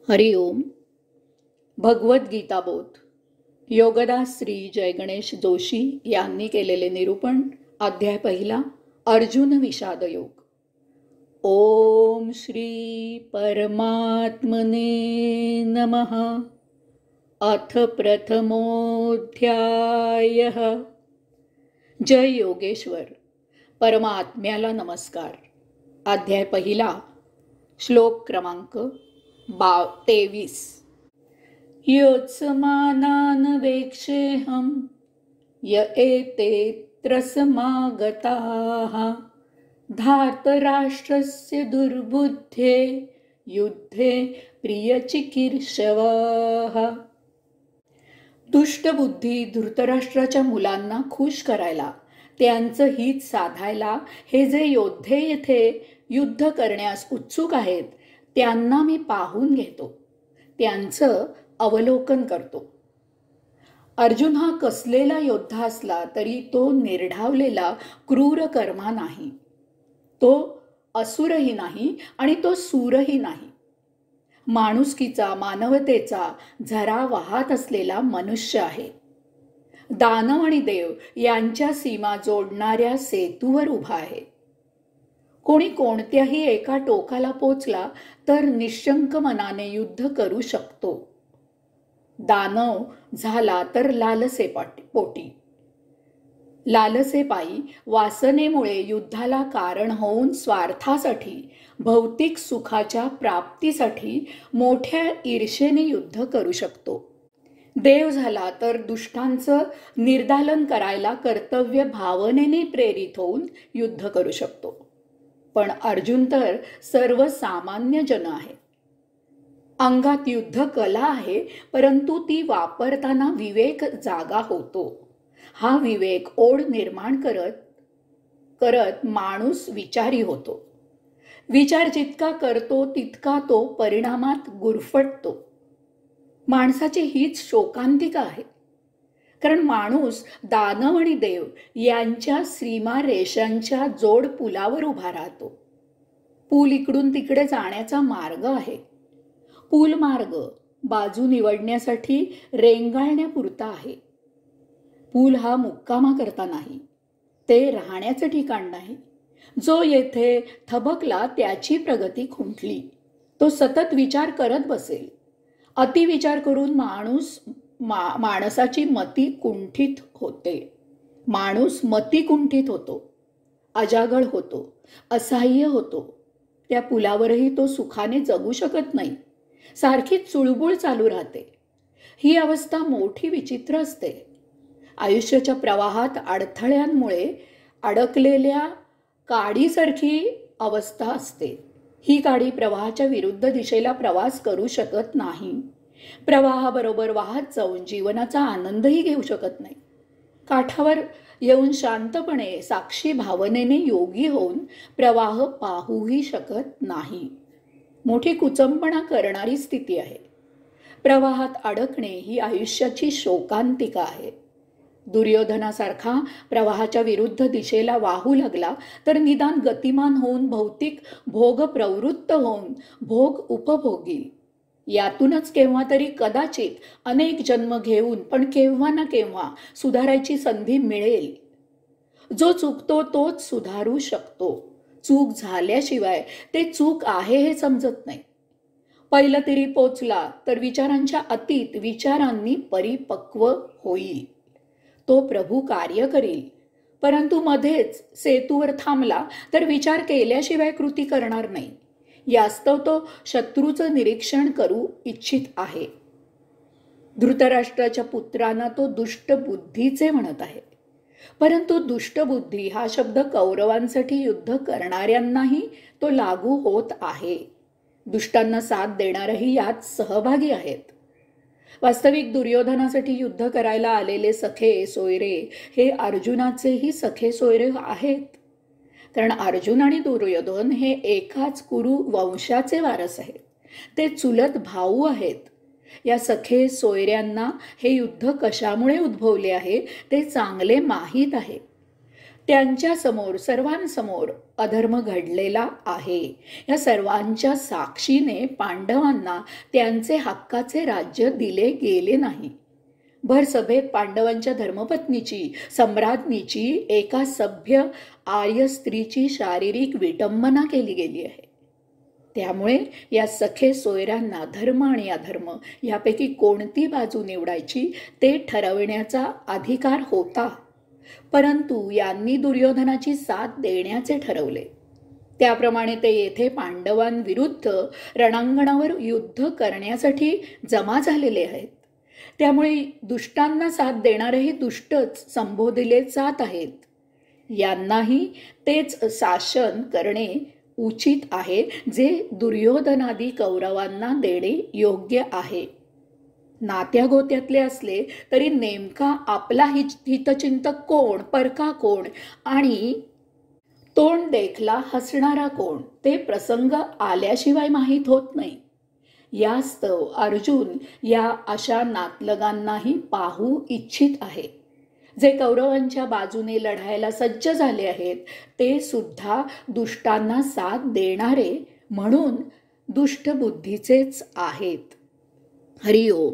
हरि ओम. भगवद्गीता बोध योगदास श्री जय गणेश जोशी यांनी केलेले निरूपण. अध्याय पहिला. अर्जुन विषाद योग. ओम श्री परमात्मने नमः. अथ प्रथमोऽध्यायः. जय योगेश्वर. परमात्म्याला नमस्कार. अध्याय पहिला. श्लोक क्रमांक 23. योत्समानान् वेक्षेऽहं य एतेऽत्र समागताः धार्तराष्ट्रस्य दुर्बुद्धे युद्धे प्रियचिकीर्षवः. दुष्टबुद्धी धृतराष्ट्राच्या मुलांना खुश करायला, त्यांचं हित साधायला हे जे योद्धे येथे युद्ध करण्यास उत्सुक आहेत त्यांना मी पाहून घेतो, त्यांचं अवलोकन करतो. अर्जुन हा कसलेला योद्धा असला तरी तो निर्ढावलेला क्रूर कर्मा नाही, तो असुरही नाही आणि तो सूरही नाही. माणुसकीचा, मानवतेचा झरा वाहत असलेला मनुष्य आहे. दानव आणि देव यांच्या सीमा जोडणाऱ्या सेतूवर उभा आहे. कोणी कोणत्याही एका टोकाला पोचला तर निशंक मनाने युद्ध करू शकतो. दानव झाला तर लालसेपोटी, लालसेपायी वासनेमुळे युद्धाला कारण होऊन स्वार्थासाठी, भौतिक सुखाच्या प्राप्तीसाठी मोठ्या ईर्षेने युद्ध करू शकतो. देव झाला तर दुष्टांचं निर्दालन करायला कर्तव्य भावनेने प्रेरित होऊन युद्ध करू शकतो. पण अर्जुन तर सर्वसामान्य जन आहे. अंगात युद्ध कला आहे, परंतु ती वापरताना विवेक जागा होतो. हा विवेक ओढ निर्माण करत माणूस विचारी होतो. विचार जितका करतो तितका तो परिणामात गुरफटतो. माणसाची हीच शोकांतिका आहे. कारण माणूस दानव आणि देव यांच्या सीमा रेषांच्या जोड पुलावर उभा राहतो. पूल इकडून तिकडे जाण्याचा मार्ग आहे. पूल मार्ग बाजू निवडण्यासाठी रेंगाळण्यापुरता आहे. पूल हा मुक्कामा करता नाही, ते राहण्याचं ठिकाण नाही. जो येथे थबकला त्याची प्रगती खुंटली. तो सतत विचार करत बसेल. अतिविचार करून माणसाची मती कुंठित होते. माणूस मती कुंठित होतो, अजागळ होतो, असहाय्य होतो. त्या पुलावरही तो सुखाने जगू शकत नाही. सारखी चुळबुळ चालू राहते. ही अवस्था मोठी विचित्र असते. आयुष्याच्या प्रवाहात अडथळ्यांमुळे अडकलेल्या काडीसारखी अवस्था असते. ही काडी प्रवाहाच्या विरुद्ध दिशेला प्रवास करू शकत नाही. प्रवाहाबरोबर वाहत जाऊन जीवनाचा आनंदही घेऊ शकत नाही. काठावर येऊन शांतपणे साक्षी भावनेने योगी होऊन प्रवाह पाहूही शकत नाही. मोठी कुचंबणा करणारी स्थिती आहे. प्रवाहात अडकणे ही आयुष्याची शोकांतिका आहे. दुर्योधनासारखा प्रवाहाच्या विरुद्ध दिशेला वाहू लागला तर निदान गतिमान होऊन भौतिक भोग प्रवृत्त होऊन भोग उपभोगी. यातूनच केव्हा तरी कदाचित अनेक जन्म घेऊन पण केव्हा ना केव्हा सुधारायची संधी मिळेल. जो चुकतो तोच सुधारू शकतो. चूक झाल्याशिवाय ते चूक आहे हे समजत नाही. पहिलं तरी पोचला तर विचारांच्या अतीत विचारांनी परिपक्व होईल. तो प्रभू कार्य करील. परंतु मध्येच सेतूवर थांबला तर विचार केल्याशिवाय कृती करणार नाही. यास्तव तो शत्रूचं निरीक्षण करू इच्छित आहे. धृतराष्ट्राच्या पुत्रांना तो दुष्टबुद्धीचे म्हणत आहे. परंतु दुष्टबुद्धी हा शब्द कौरवांसाठी युद्ध करणाऱ्यांनाही तो लागू होत आहे. दुष्टांना साथ देणारही यात सहभागी आहेत. वास्तविक दुर्योधनासाठी युद्ध करायला आलेले सखे सोयरे हे अर्जुनाचेही सखे सोयरे आहेत. कारण अर्जुन आणि दुर्योधन हे एकाच कुरु वंशाचे वारस आहेत. ते चुलत भाऊ आहेत. या सखे सोयऱ्यांना हे युद्ध कशामुळे उद्भवले आहे ते चांगले माहीत आहे. त्यांच्यासमोर सर्वांसमोर अधर्म घडलेला आहे. या सर्वांच्या साक्षीने पांडवांना त्यांचे हक्काचे राज्य दिले गेले नाही. भर सभेत पांडवांच्या धर्मपत्नीची, सम्राज्ञीची, एका सभ्य आर्य स्त्रीची शारीरिक विटंबना केली गेली आहे. त्यामुळे या सखे सोयऱ्यांना धर्म आणि अधर्म यापैकी कोणती बाजू निवडायची ते ठरविण्याचा अधिकार होता. परंतु यांनी दुर्योधनाची साथ देण्याचे ठरवले. त्याप्रमाणे ते येथे पांडवांविरुद्ध रणांगणावर युद्ध करण्यासाठी जमा झालेले आहेत. त्यामुळे दुष्टांना साथ देणारेही दुष्टच संबोधिले जात आहेत. यांनाही तेच शासन करणे उचित आहे जे दुर्योधनादी कौरवांना देणे योग्य आहे. नात्या गोत्यातले असले तरी नेमका आपला हितचिंतक कोण, परका कोण आणि तोंड देखला हसणारा कोण ते प्रसंग आल्याशिवाय माहीत होत नाही. यास्तव अर्जुन या अशा नातलगांनाही पाहू इच्छित आहे. जे कौरवांच्या बाजूने लढायला सज्ज झाले आहेत ते सुद्धा दुष्टांना साथ देणारे म्हणून दुष्ट बुद्धीचेच आहेत. हरिओम.